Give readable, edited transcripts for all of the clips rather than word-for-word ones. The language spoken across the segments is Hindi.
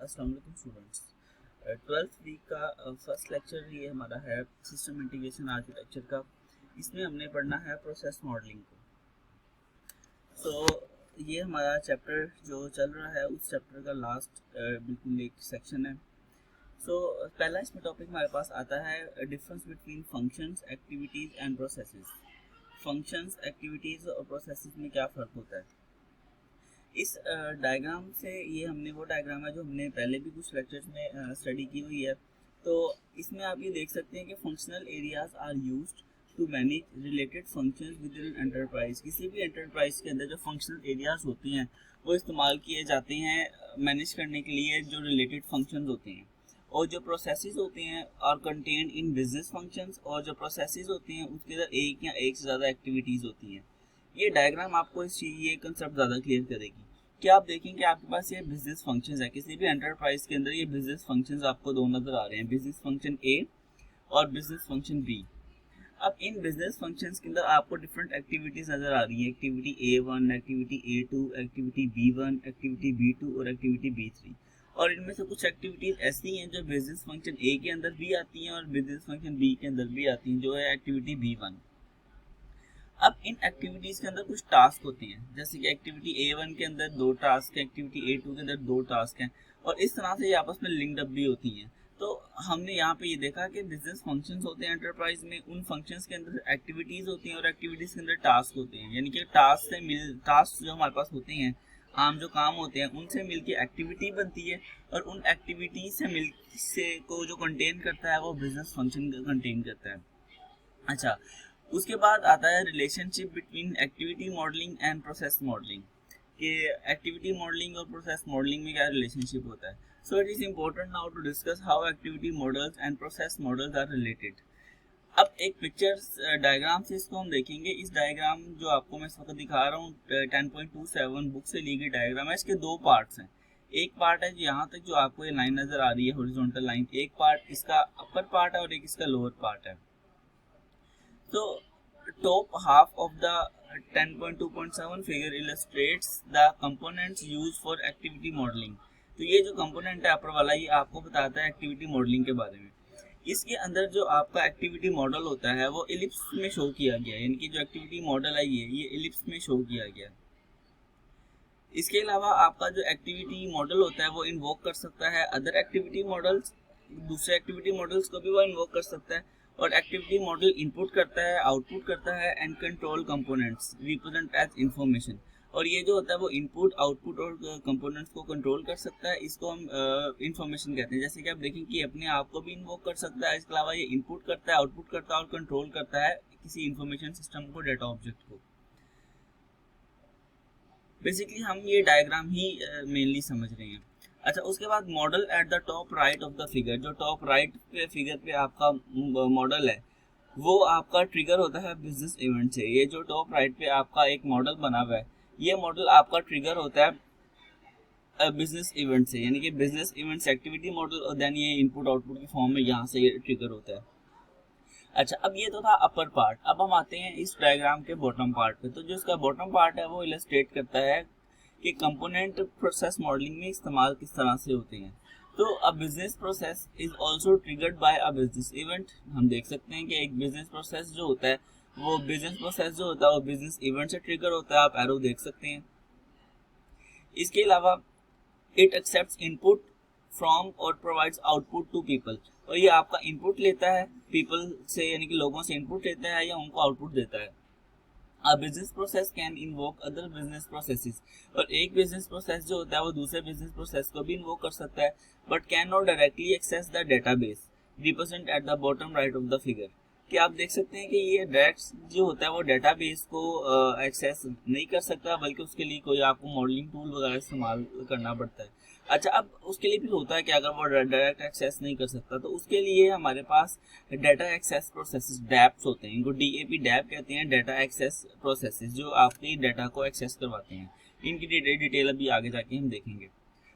अस्सलाम वालेकुम स्टूडेंट्स। 12th वीक का फर्स्ट लेक्चर ये हमारा है सिस्टम इंटीग्रेशन आर्किटेक्चर का। इसमें हमने पढ़ना है प्रोसेस मॉडलिंग को। ये हमारा चैप्टर जो चल रहा है उस चैप्टर का लास्ट बिल्कुल एक सेक्शन है। पहला इसमें टॉपिक हमारे पास आता है difference between functions, activities and processes. Functions, activities और प्रोसेसेस में क्या फ़र्क होता है। इस डायग्राम से, ये हमने वो डायग्राम है जो हमने पहले भी कुछ लेक्चर्स में स्टडी की हुई है। तो इसमें आप ये देख सकते हैं कि functional areas are used to manage related functions within enterprise. किसी भी एंटरप्राइज के अंदर जो फंक्शनल एरियाज होते हैं वो इस्तेमाल किए जाते हैं मैनेज करने के लिए जो रिलेटेड फंक्शंस होते हैं। और जो प्रोसेसेस होते हैं are contained in business functions, और जो प्रोसेसेस होते हैं उसके अंदर एक या एक से ज़्यादा एक्टिविटीज़ होती हैं। ये डायग्राम आपको ये कंसेप्ट ज़्यादा क्लियर करेगी कि आप देखेंगे आपके पास ये बिजनेस फंक्शंस है। किसी भी एंटरप्राइज के अंदर ये बिजनेस फंक्शंस आपको दो नज़र आ रहे हैं, बिजनेस फंक्शन ए और बिजनेस फंक्शन बी। अब इन बिजनेस फंक्शंस के अंदर आपको डिफरेंट एक्टिविटीज़ नज़र आ रही हैं, activity A1, activity A2, activity B1, activity B2 और एक्टिविटी B3। और इनमें से कुछ एक्टिविटीज़ ऐसी हैं जो बिजनेस फंक्शन ए के अंदर भी आती हैं और बिजनेस फंक्शन बी के अंदर भी आती हैं, जो है एक्टिविटी B1। अब इन एक्टिविटीज़ के अंदर कुछ टास्क होते हैं, जैसे कि एक्टिविटी A1 के अंदर 2 टास्क हैं, एक्टिविटी A2 के अंदर 2 टास्क हैं, और इस तरह से ये आपस में लिंक्ड अप भी होती हैं। तो हमने यहाँ पे ये देखा कि बिजनेस फंक्शंस होते हैं एंटरप्राइज में, उन फंक्शंस के अंदर एक्टिविटीज़ होती हैं और एक्टिविटीज़ के अंदर टास्क होते हैं। यानी कि टास्क जो हमारे पास होते हैं, आम जो काम होते हैं, उनसे मिलके एक्टिविटी बनती है, और उन एक्टिविटी से को जो कंटेन करता है वो बिजनेस फंक्शन कंटेन करता है। अच्छा, उसके बाद आता है relationship between activity modelling and process modelling, कि एक्टिविटी मॉडलिंग और प्रोसेस मॉडलिंग में क्या रिलेशनशिप होता है। So it is important now to discuss how activity models and process models are related. अब एक पिक्चर्स डायग्राम से इसको हम देखेंगे। इस डायग्राम जो आपको मैं इस वक्त दिखा रहा हूँ 10.27 बुक से ली गई डायग्राम है। इसके दो पार्ट्स हैं। एक पार्ट है यहाँ तक जो आपको ये लाइन नज़र आ रही है, हॉरिजॉन्टल लाइन। एक पार्ट इसका अपर पार्ट है और एक इसका लोअर पार्ट है। So, top half of the 10.2.7 figure illustrates the components used for activity modeling। तो ये जो कंपोनेंट है अपर वाला, ये आपको बताता है एक्टिविटी मॉडलिंग के बारे में। इसके अंदर जो आपका एक्टिविटी मॉडल होता है वो इलिप्स में शो किया गया है, यानी कि जो एक्टिविटी मॉडल है ये इलिप्स में शो किया गया। इसके अलावा आपका जो एक्टिविटी मॉडल होता है वो इन्वोक कर सकता है अदर एक्टिविटी मॉडल्स, दूसरे एक्टिविटी मॉडल्स को भी वो इन्वोक कर सकता है। और एक्टिविटी मॉडल इनपुट करता है, आउटपुट करता है, and control components represent as information. और ये जो होता है वो इनपुट, आउटपुट और कंपोनेंट्स को कंट्रोल कर सकता है। इसको हम इंफॉर्मेशन कहते हैं। जैसे कि आप देखें कि अपने आप को भी इन्वोक कर सकता है। इसके अलावा ये इनपुट करता है, आउटपुट करता है और कंट्रोल करता है किसी इंफॉर्मेशन सिस्टम को, डाटा ऑब्जेक्ट को। बेसिकली हम ये डायग्राम ही मेनली समझ रहे हैं। अच्छा, उसके बाद model at the top right of the figure. जो टॉप राइट पे फिगर पे आपका मॉडल है वो आपका ट्रिगर होता है बिजनेस इवेंट से। ये जो टॉप राइट पे आपका एक मॉडल बना हुआ है, ये मॉडल आपका ट्रिगर होता है बिजनेस इवेंट से, यानी कि बिजनेस इवेंट्स एक्टिविटी मॉडल, और देन ये इनपुट आउटपुट की फॉर्म में यहाँ से ये ट्रिगर होता है। अच्छा, अब ये तो था अपर पार्ट। अब हम आते हैं इस डायग्राम के बॉटम पार्ट पे। तो जो इसका बॉटम पार्ट है वो इलस्ट्रेट करता है कि कंपोनेंट प्रोसेस मॉडलिंग में इस्तेमाल किस तरह से होते हैं। तो अ business process is also triggered by a business event. हम देख सकते हैं कि एक बिजनेस प्रोसेस जो होता है वो बिजनेस इवेंट से ट्रिगर होता है। आप एरो देख सकते हैं। इसके अलावा इट एक्सेप्ट्स इनपुट फ्रॉम और प्रोवाइड्स आउटपुट टू पीपल। और ये आपका इनपुट लेता है पीपल से, यानी कि लोगों से इनपुट लेता है या उनको आउटपुट देता है। A business process can invoke other business processes। और एक बिजनेस प्रोसेस जो होता है वो दूसरे बिजनेस प्रोसेस को भी इन्वोक कर सकता है, but can not directly access the database represent at the bottom right of the figure. कि आप देख सकते हैं कि ये डायरेक्ट जो होता है वो डेटाबेस को एक्सेस नहीं कर सकता, बल्कि उसके लिए कोई आपको मॉडलिंग टूल वगैरह इस्तेमाल करना पड़ता है। अच्छा, अब उसके लिए भी होता है कि अगर वो डायरेक्ट एक्सेस नहीं कर सकता तो उसके लिए हमारे पास डाटा एक्सेस प्रोसेसेस, डैप्स होते हैं। इनको DAP डैप कहते हैं, डाटा एक्सेस प्रोसेसेस, जो आपकी डाटा को एक्सेस करवाते हैं। इनकी डिटेल अभी आगे जाके हम देखेंगे।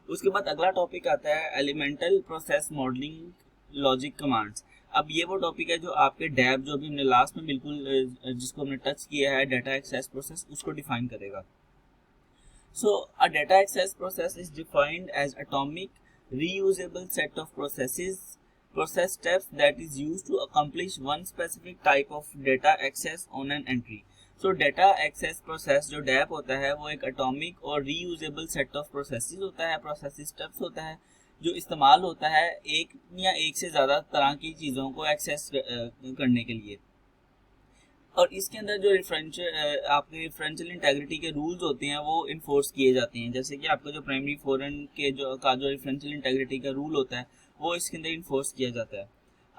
उसके बाद अगला टॉपिक आता है elemental process modelling logic commands. अब ये वो टॉपिक है जो आपके डैप, जो भी हमने लास्ट में बिल्कुल जिसको हमने टच किया है, डाटा एक्सेस प्रोसेस, उसको डिफाइन करेगा। So a data access process is defined as atomic reusable set of process steps that is used to accomplish one specific type of data access on an entry. So data access process जो DAP होता है वो एक एटॉमिक और रीयूजेबल सेट ऑफ प्रोसेसेस होता है, प्रोसेस स्टेप्स होता है जो इस्तेमाल होता है एक या एक से ज़्यादा तरह की चीज़ों को एक्सेस करने के लिए। और इसके अंदर जो आपके रेफरेंशियल इंटेग्रिटी के रूल्स होते हैं वो इन्फोर्स किए जाते हैं, जैसे कि आपका जो प्राइमरी फॉरेन के जो रेफरेंशियल इंटेग्रिटी का रूल होता है वो इसके अंदर इन्फोर्स किया जाता है।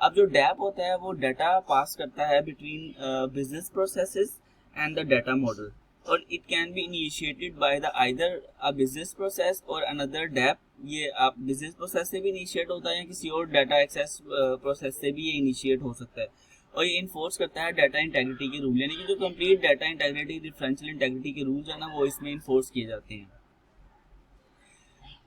अब जो डैप होता है वो डाटा पास करता है between business processes and the data model, और it can be initiated by the either a business process or another DAP. ये आप बिजनेस प्रोसेस से भी इनिशिएट होता है या किसी और डाटा एक्सेस प्रोसेस से भी ये इनिशिएट हो सकता है, और ये इन्फोर्स करता है डाटा इंटेग्रिटी के रूल, यानी कि जो complete data integrity referential integrity के रूल्स है ना वो इसमें इन्फोर्स किए जाते हैं।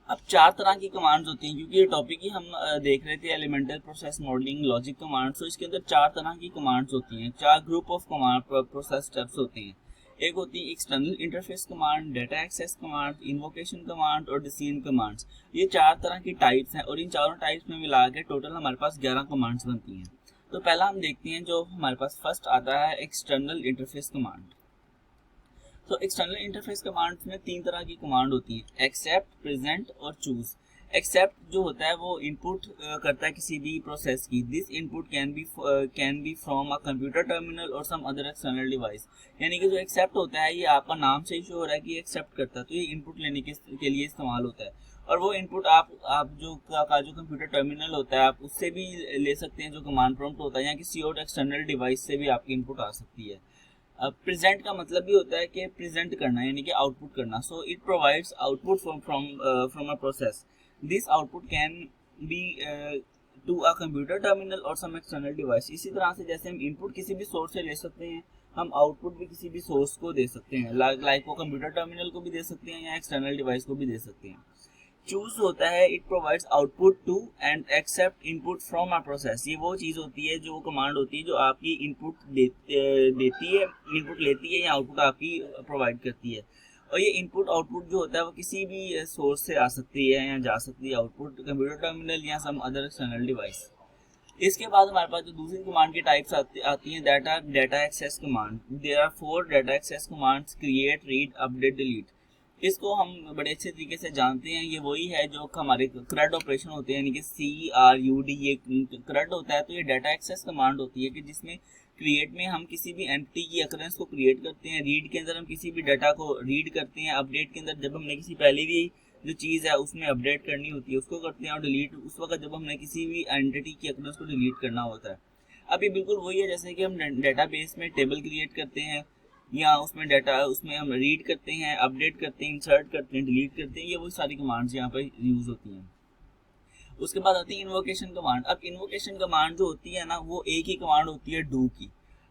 अब चार तरह की कमांड्स होती हैं, क्योंकि ये टॉपिक ही हम देख रहे थे elemental process modelling logic commands, तो इसके अंदर चार तरह की कमांड्स होती हैं, चार group of command process steps होते हैं। एक होती है external interface command, data access command, invocation command और डिसीजन कमांड्स। ये चार तरह की टाइप्स हैं और इन चारों टाइप्स में मिला के टोटल हमारे पास 11 कमांड्स बनती हैं। तो पहला हम देखते हैं जो हमारे पास फर्स्ट आता है एक्सटर्नल इंटरफेस कमांड। तो एक्सटर्नल इंटरफेस कमांड में तीन तरह की कमांड होती है, एक्सेप्ट, प्रेजेंट और चूज। एक्सेप्ट जो होता है वो इनपुट करता है किसी भी प्रोसेस की। This input can be from a computer terminal और सम अदर एक्सटर्नल डिवाइस, यानी कि जो एक्सेप्ट होता है ये आपका नाम से ही शो हो रहा है कि एक्सेप्ट करता है, तो ये इनपुट लेने के लिए इस्तेमाल होता है। और वो इनपुट आप जो कंप्यूटर टर्मिनल होता है आप उससे भी ले सकते हैं, जो कमांड प्रॉम्प्ट होता है, या किसी और एक्सटर्नल डिवाइस से भी आपकी इनपुट आ सकती है। प्रेजेंट का मतलब भी होता है कि प्रेजेंट करना, यानी कि आउटपुट करना। So it provides output from a process. This output can be to a computer terminal और सम एक्सटर्नल डिवाइस। इसी तरह से जैसे हम इनपुट किसी भी सोर्स से ले सकते हैं, हम आउटपुट भी किसी भी सोर्स को दे सकते हैं, लाइक वो कंप्यूटर टर्मिनल को भी दे सकते हैं या एक्सटर्नल डिवाइस को भी दे सकते हैं। चूज होता है it provides output to and accept input from a process. ये वो चीज़ होती है, जो कमांड होती है जो आपकी इनपुट देती है, इनपुट लेती है या आउटपुट आपकी प्रोवाइड करती है। और ये इनपुट आउटपुट जो होता है वो किसी भी सोर्स से आ सकती है या जा सकती है, आउटपुट कंप्यूटर टर्मिनल या सम अदर एक्सटर्नल डिवाइस। इसके बाद हमारे पास जो दूसरी कमांड की टाइप्स आती हैं data access command. There are 4 data access commands, create, read, update, delete. इसको हम बड़े अच्छे तरीके से जानते हैं, ये वही है जो हमारे CRUD ऑपरेशन होते हैं, यानी कि CRUD, ये CRUD होता है। तो ये डाटा एक्सेस कमांड होती है कि जिसमें क्रिएट में हम किसी भी एंटिटी की अकरेंस को क्रिएट करते हैं, रीड के अंदर हम किसी भी डाटा को रीड करते हैं, अपडेट के अंदर जब हमने किसी पहले भी जो चीज़ है उसमें अपडेट करनी होती है उसको करते हैं, और डिलीट उस वक्त जब हमने किसी भी एंटिटी की अकरेंस को डिलीट करना होता है। अब ये बिल्कुल वही है जैसे कि हम डेटाबेस में टेबल क्रिएट करते हैं या उसमें हम रीड करते हैं, अपडेट करते हैं, इंसर्ट करते हैं, डिलीट करते हैं, ये वो सारी कमांड्स यहाँ पर यूज होती हैं। उसके बाद आती है इन्वोकेशन कमांड। अब इन्वोकेशन कमांड जो होती है ना वो एक ही कमांड होती है डू की।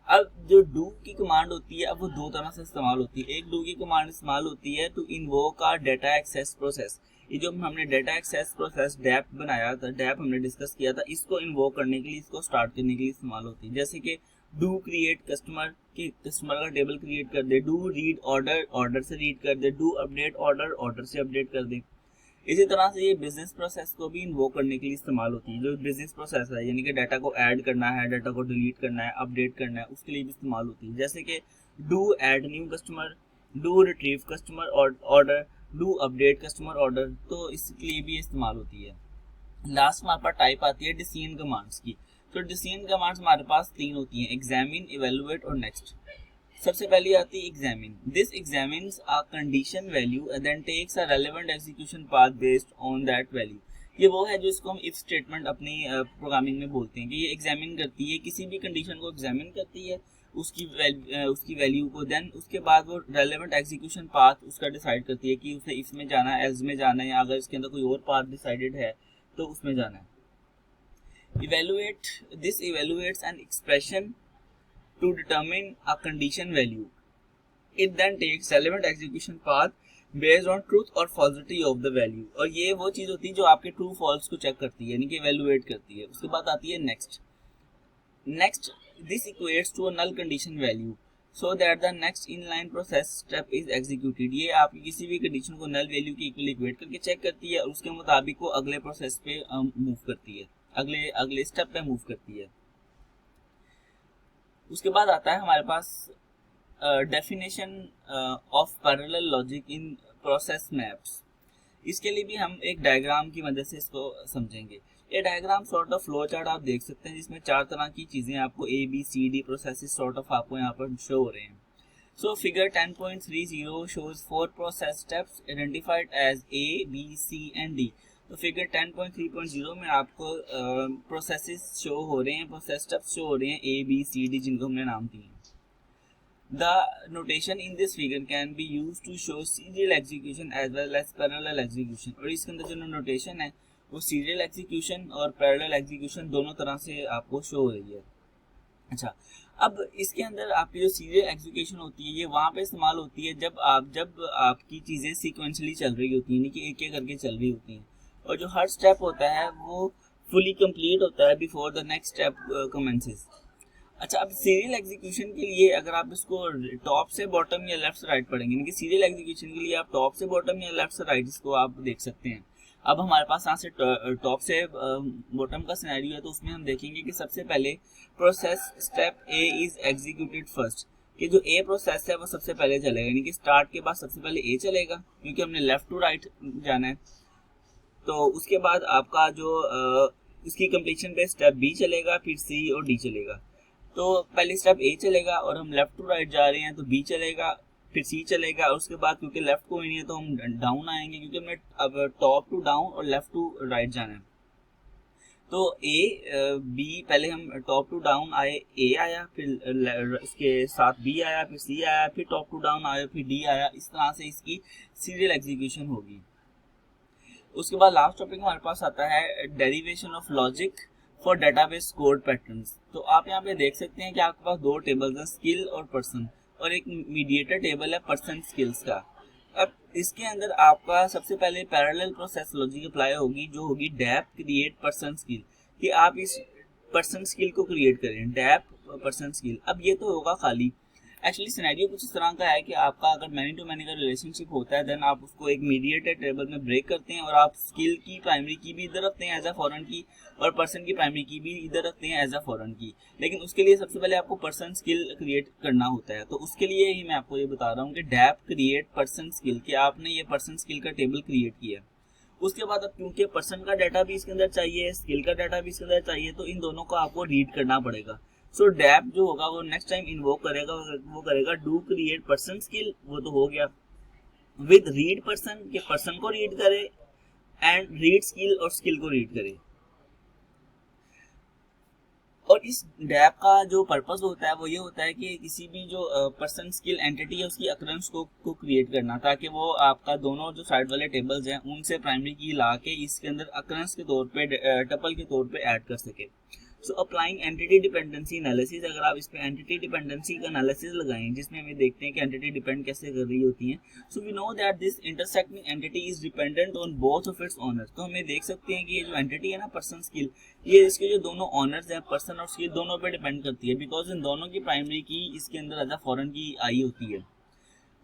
अब जो डू की कमांड होती है अब वो दो तरह से इस्तेमाल होती है। एक डू की कमांड इस्तेमाल होती है to invoke a data access process. ये जो हमने डाटा एक्सेस प्रोसेस डैप बनाया था, डैप हमने डिस्कस किया था, इसको इन्वोक करने के लिए, इसको स्टार्ट करने के लिए इस्तेमाल होती है। जैसे कि डू क्रिएट कस्टमर की कस्टमर का टेबल क्रिएट कर दे, डू रीड ऑर्डर, ऑर्डर से रीड कर दे, डू अपडेट ऑर्डर, ऑर्डर से अपडेट कर दे। इसी तरह से ये बिजनेस प्रोसेस को भी इन्वोक करने के लिए इस्तेमाल होती है। जो बिजनेस प्रोसेस है यानी कि डाटा को ऐड करना है, डाटा को डिलीट करना है, अपडेट करना है, उसके लिए भी इस्तेमाल होती है। जैसे कि do add new customer, do retrieve customer order, do update customer order, तो इसके लिए भी इस्तेमाल होती है। लास्ट में हमारे पास टाइप आती है डिसीजन कमांड्स की। तो डिसीजन कमांड्स हमारे पास तीन होती हैं, एग्जामिन, इवेलुएट और नेक्स्ट। सबसे पहली आती है examine. This examines a condition value and then takes a relevant execution path based on that value. ये वो है जो इसको हम इफ स्टेटमेंट अपनी प्रोग्रामिंग में बोलते हैं कि ये एग्जामिन करती है, किसी भी कंडीशन को एग्जामिन करती है, उसकी वैल्यू को, देन उसके बाद वो रेलेवेंट एग्जीक्यूशन पाथ उसका डिसाइड करती है कि उसे इफ में जाना है, एल्स में जाना है, या अगर इसके अंदर कोई और पाथ डिसाइडेड है तो उसमें जाना है। Evaluate, this evaluates an expression to determine a condition value. It then takes relevant execution path based on truth or falsity of the value. और ये वो चीज़ होती है जो आपके ट्रू फॉल्स को चेक करती है, यानी कि evaluate करती है। उसके बाद आती है next. Next, this equates to a null condition value. So that the next in line process step is executed. ये आपकी किसी भी कंडीशन को नल वैल्यू के इक्वल इक्वेट करके चेक करती है और उसके मुताबिक वो अगले प्रोसेस पे मूव करती है, अगले स्टेप पे मूव करती है। उसके बाद आता है हमारे पास definition of parallel logic in process maps. इसके लिए भी हम एक डायग्राम की मदद से इसको समझेंगे। ये diagram sort of flow chart आप देख सकते हैं जिसमें 4 तरह की चीजें आपको A B C D processes sort of आपको यहाँ पर शो हो रहे हैं। So figure 10.30 shows 4 process steps identified as A B C and D. तो फिगर 10.3.0 में आपको प्रोसेसेस शो हो रहे हैं, प्रोसेस स्टेप्स शो हो रहे हैं ए बी सी डी जिनको हमने नाम दिए। The notation in this figure can be used to show serial execution as well as parallel execution। और इसके अंदर जो नोटेशन है वो सीरियल एग्जीक्यूशन और पैरेलल एग्जीक्यूशन दोनों तरह से आपको शो हो रही है। अच्छा, अब इसके अंदर आपकी जो सीरियल एग्जीक्यूशन होती है ये वहाँ पे इस्तेमाल होती है जब आपकी चीज़ें सीक्वेंशली चल रही होती हैं, यानी कि एक एक करके चल रही होती हैं और जो हर स्टेप होता है वो फुली कंप्लीट होता है before the next step commences. अच्छा, अब सीरियल एग्जीक्यूशन के लिए अगर आप इसको टॉप से बॉटम या लेफ्ट से राइट पढ़ेंगे, यानी कि सीरियल एग्जीक्यूशन के लिए आप टॉप से बॉटम या लेफ्ट से राइट इसको आप देख सकते हैं। अब हमारे पास यहाँ से टॉप से बॉटम का सिनेरियो है तो उसमें हम देखेंगे कि सबसे पहले process step A is executed first, कि जो ए प्रोसेस है वो सबसे पहले चलेगा, यानी कि स्टार्ट के बाद सबसे पहले ए चलेगा क्योंकि हमने लेफ्ट टू राइट जाना है। तो उसके बाद आपका जो इसकी कंप्लीशन पे स्टेप बी चलेगा, फिर सी और डी चलेगा। तो पहले स्टेप ए चलेगा और हम लेफ्ट टू राइट जा रहे हैं तो बी चलेगा, फिर सी चलेगा और उसके बाद क्योंकि लेफ्ट को ही नहीं है तो हम डाउन आएंगे क्योंकि हमने अब टॉप टू डाउन और लेफ्ट टू राइट जाना है। तो ए बी पहले हम टॉप टू डाउन आए, ए आया, फिर इसके साथ बी आया, फिर सी आया, फिर टॉप टू डाउन आया, फिर डी आया। इस तरह से इसकी सीरियल एग्जीक्यूशन होगी। उसके बाद लास्ट टॉपिक हमारे पास आता है derivation of logic for database code patterns. तो आप यहाँ पे देख सकते हैं कि आपके पास 2 टेबल्स हैं, स्किल और पर्सन, और एक मीडिएटर टेबल है पर्सन स्किल्स का। अब इसके अंदर आपका सबसे पहले पैरेलल प्रोसेस लॉजिक अप्लाई होगी जो होगी डैप क्रिएट पर्सन स्किल, कि आप इस पर्सन स्किल को क्रिएट करें, डैप पर्सन स्किल। अब ये तो होगा खाली, एक्चुअली सिनेरियो कुछ इस तरह का है कि आपका अगर मैनी टू मैनी का रिलेशनशिप होता है देन आप उसको एक मीडिएटर टेबल में ब्रेक करते हैं और आप स्किल की प्राइमरी की भी इधर रखते हैं एज अ फॉरेन की और पर्सन की प्राइमरी की भी इधर रखते हैं एज अ फॉरेन की। लेकिन उसके लिए सबसे पहले आपको पर्सन स्किल क्रिएट करना होता है। तो उसके लिए ही मैं आपको ये बता रहा हूँ कि डैप क्रिएट पर्सन स्किल, कि आपने ये पर्सन स्किल का टेबल क्रिएट किया। उसके बाद अब क्योंकि पर्सन का डाटा भी इसके अंदर चाहिए, स्किल का डाटा भी इसके अंदर चाहिए, तो इन दोनों को आपको रीड करना पड़ेगा। सो डैप जो होगा वो नेक्स्ट टाइम इन्वोक करेगा, वो करेगा डू क्रिएट पर्सन स्किल, वो तो हो गया, विद रीड पर्सन, के पर्सन को रीड करे एंड रीड स्किल और स्किल को रीड करे। और इस डैप का जो पर्पस होता है वो ये होता है कि किसी भी जो पर्सन स्किल एंटिटी है उसकी अकरेंस को क्रिएट करना, ताकि वो आपका दोनों जो साइड वाले टेबल्स हैं उनसे प्राइमरी की ला के इसके अंदर अकरेंस के तौर पे टपल के तौर पे ऐड कर सके। So applying entity dependency analysis, अगर आप इस पे एंटिटी डिपेंडेंसी का एनालिसिस लगाएं जिसमें हमें देखते हैं कि एंटिटी डिपेंड कैसे कर रही होती हैं। So we know that this intersecting entity is dependent on both of its owners. तो हमें देख सकते हैं कि ये जो एंटिटी है ना पर्सन स्किल, ये इसके जो दोनों ओनर्स हैं पर्सन और स्किल दोनों पे डिपेंड करती है, बिकॉज इन दोनों की प्राइमरी की इसके अंदर एज अ फॉरेन की आई होती है।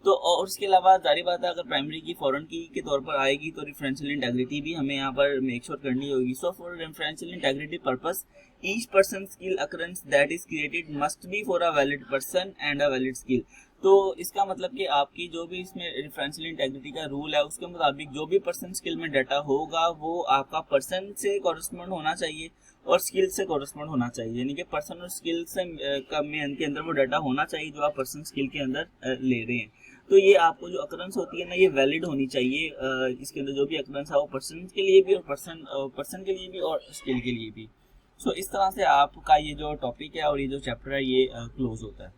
तो और उसके अलावा जारी बात है अगर प्राइमरी की फॉरेन की के तौर पर आएगी तो रेफरेंशियल इंटेग्रिटी भी हमें यहाँ पर मेक श्योर करनी होगी। So for referential integrity purpose each person skill occurrence that is created must be for a valid person and a valid skill. तो इसका मतलब कि आपकी जो भी इसमें रेफरेंशियल इंटेग्रिटी का रूल है उसके मुताबिक जो भी पर्सन स्किल में डाटा होगा वो आपका पर्सन से कॉरेस्पॉन्ड होना चाहिए और स्किल से कॉरेस्पॉन्ड होना चाहिए, यानी कि पर्सन और स्किल से के अंदर वो डाटा होना चाहिए जो आप पर्सन स्किल के अंदर ले रहे हैं। तो ये आपको जो अकरेंस होती है ना ये वैलिड होनी चाहिए, इसके अंदर जो भी अकरेंस है वो पर्सन के लिए भी और पर्सन के लिए भी और स्किल के लिए भी। सो इस तरह से आपका ये जो टॉपिक है और ये जो चैप्टर है ये क्लोज होता है।